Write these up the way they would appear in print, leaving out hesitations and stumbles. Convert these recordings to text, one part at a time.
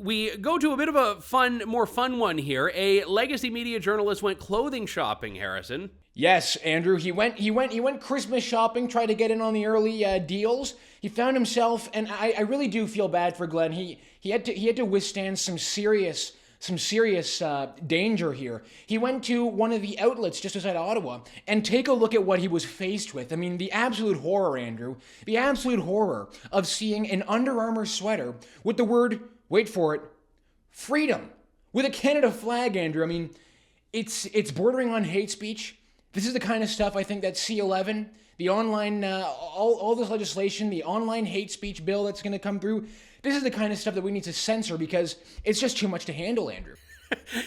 we go to a bit of a more fun one here. A legacy media journalist went clothing shopping, Harrison. Yes, Andrew, he went Christmas shopping, tried to get in on the early deals. He found himself, and I really do feel bad for Glenn. He had to withstand some serious danger here. He went to one of the outlets just outside Ottawa, and take a look at what he was faced with. I mean, the absolute horror, Andrew, the absolute horror of seeing an Under Armour sweater with the word, wait for it, freedom, with a Canada flag, Andrew. I mean, it's bordering on hate speech. This is the kind of stuff I think that C11, the online, all this legislation, the online hate speech bill that's going to come through, this is the kind of stuff that we need to censor because it's just too much to handle, Andrew.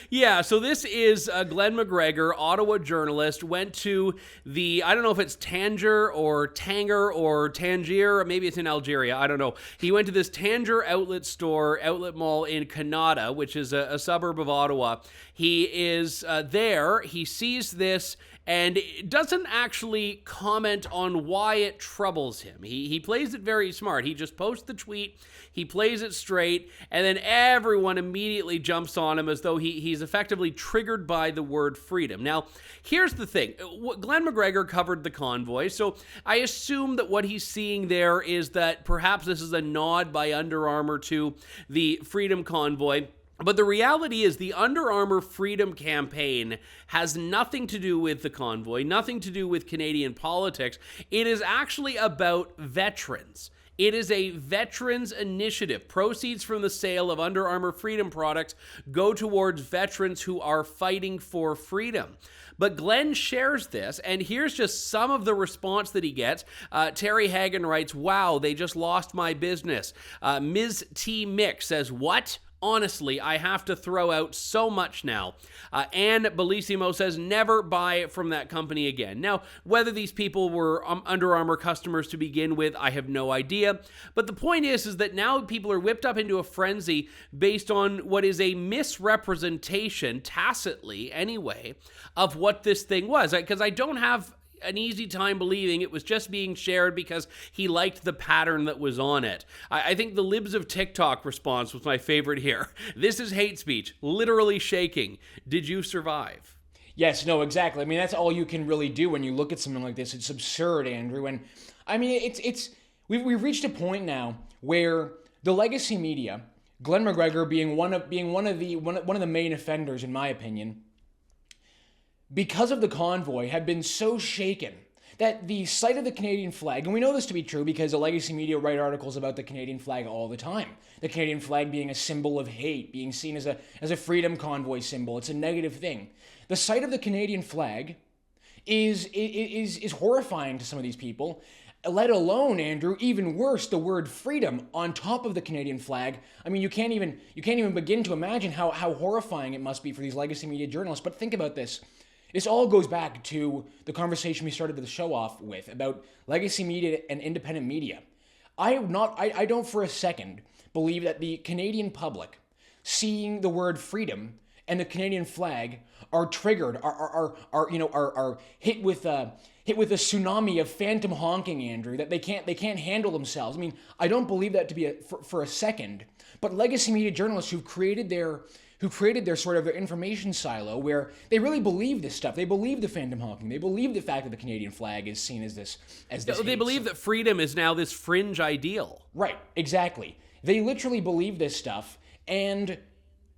Yeah, so this is Glenn McGregor, Ottawa journalist, went to the, I don't know if it's Tanger or Tangier, or maybe it's in Algeria, I don't know. He went to this Tanger outlet mall in Canada, which is a suburb of Ottawa. He is there, he sees this, and doesn't actually comment on why it troubles him. He plays it very smart. He just posts the tweet, he plays it straight, and then everyone immediately jumps on him as though he's effectively triggered by the word freedom. Now, here's the thing. Glenn McGregor covered the convoy, so I assume that what he's seeing there is that perhaps this is a nod by Under Armour to the Freedom Convoy. But the reality is the Under Armour Freedom Campaign has nothing to do with the convoy, nothing to do with Canadian politics. It is actually about veterans. It is a veterans initiative. Proceeds from the sale of Under Armour Freedom products go towards veterans who are fighting for freedom. But Glenn shares this, and here's just some of the response that he gets. Terry Hagan writes, "Wow, they just lost my business." Ms. T. Mick says, "What? Honestly, I have to throw out so much now." Anne Bellissimo says, "Never buy from that company again." Now, whether these people were Under Armour customers to begin with, I have no idea. But the point is that now people are whipped up into a frenzy based on what is a misrepresentation, tacitly anyway, of what this thing was. Because I don't have an easy time believing it was just being shared because he liked the pattern that was on it. I think the Libs of TikTok response was my favorite here. "This is hate speech, literally shaking. Did you survive?" Yes, no, exactly. I mean, that's all you can really do when you look at something like this. It's absurd, Andrew. And I mean, we've reached a point now where the legacy media, Glenn McGregor being one of the main offenders, in my opinion, because of the convoy, have been so shaken that the sight of the Canadian flag, and we know this to be true because the legacy media write articles about the Canadian flag all the time. The Canadian flag being a symbol of hate, being seen as a freedom convoy symbol. It's a negative thing. The sight of the Canadian flag is horrifying to some of these people, let alone, Andrew, even worse, the word freedom on top of the Canadian flag. I mean, you can't even begin to imagine how horrifying it must be for these legacy media journalists. But think about this. This all goes back to the conversation we started the show off with about legacy media and independent media. I don't for a second believe that the Canadian public, seeing the word freedom and the Canadian flag, are triggered, are hit with a tsunami of phantom honking, Andrew, that they can't handle themselves. I mean, I don't believe that to be for a second. But legacy media journalists who created their sort of their information silo, where they really believe this stuff. They believe the phantom honking. They believe the fact that the Canadian flag is seen as this. They believe that freedom is now this fringe ideal. Right, exactly. They literally believe this stuff, and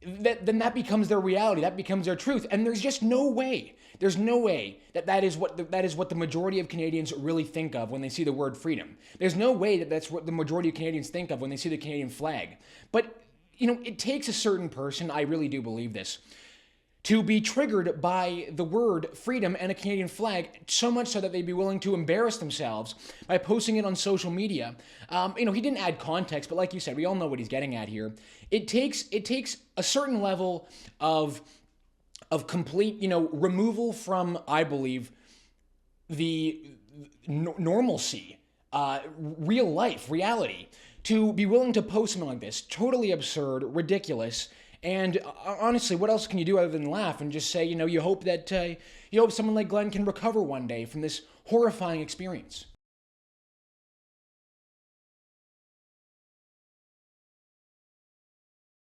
then that becomes their reality. That becomes their truth. And there's just no way. There's no way that is what the majority of Canadians really think of when they see the word freedom. There's no way that that's what the majority of Canadians think of when they see the Canadian flag. But it takes a certain person, I really do believe this, to be triggered by the word freedom and a Canadian flag, so much so that they'd be willing to embarrass themselves by posting it on social media. He didn't add context, but like you said, we all know what he's getting at here. It takes a certain level of complete, removal from, I believe, the normalcy, real life, reality, to be willing to post something like this. Totally absurd, ridiculous, and honestly, what else can you do other than laugh and just say, you hope that someone like Glenn can recover one day from this horrifying experience?